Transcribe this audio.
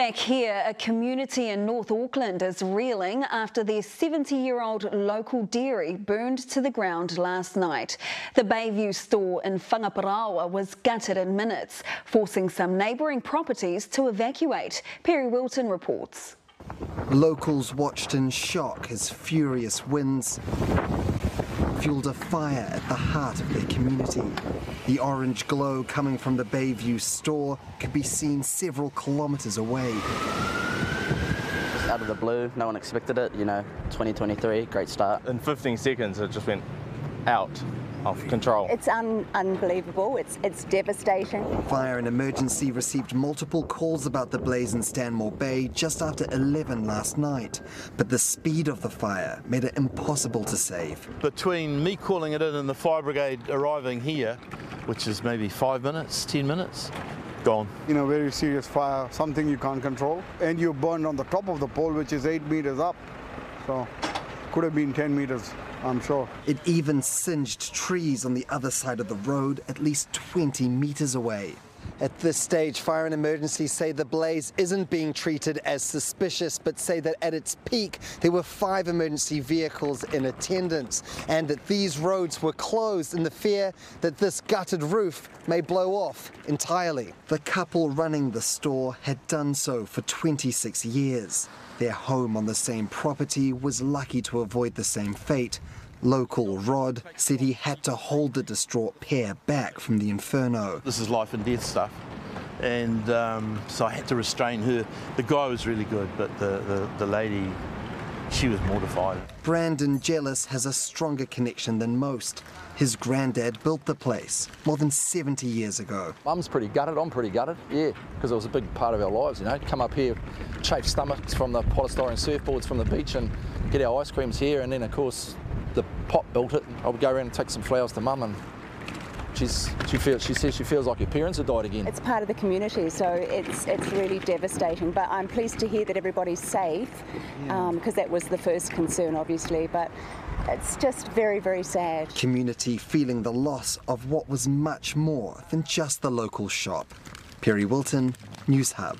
Back here, a community in North Auckland is reeling after their 70-year-old local dairy burned to the ground last night. The Bayview store in Whangaparaoa was gutted in minutes, forcing some neighbouring properties to evacuate. Perry Wilton reports. Locals watched in shock as furious winds fueled a fire at the heart of their community. The orange glow coming from the Bayview store could be seen several kilometres away. Out of the blue, no one expected it, 2023, great start. In 15 seconds it just went out of control. It's unbelievable, it's devastating. Fire and Emergency received multiple calls about the blaze in Stanmore Bay just after 11 last night, but the speed of the fire made it impossible to save. Between me calling it in and the fire brigade arriving here, which is maybe 5 minutes, 10 minutes, gone. Very serious fire, something you can't control, and you burned on the top of the pole, which is 8 meters up, so could have been 10 meters. I'm sure. It even singed trees on the other side of the road, at least 20 metres away. At this stage, Fire and Emergency say the blaze isn't being treated as suspicious, but say that at its peak, there were 5 emergency vehicles in attendance, and that these roads were closed in the fear that this gutted roof may blow off entirely. The couple running the store had done so for 26 years. Their home on the same property was lucky to avoid the same fate. Local Rod said he had to hold the distraught pair back from the inferno. This is life and death stuff, and so I had to restrain her. The guy was really good, but the lady, she was mortified. Brandon Jealous has a stronger connection than most. His granddad built the place more than 70 years ago. Mum's pretty gutted, I'm pretty gutted, yeah, because it was a big part of our lives, Come up here, chafe stomachs from the polystyrene surfboards from the beach and get our ice creams here, and then of course the pop built it. I would go around and take some flowers to Mum, and she says she feels like her parents have died again. It's part of the community, so it's really devastating, but I'm pleased to hear that everybody's safe, because that was the first concern, obviously, but it's just very, very sad. Community feeling the loss of what was much more than just the local shop. Perry Wilton, Newshub.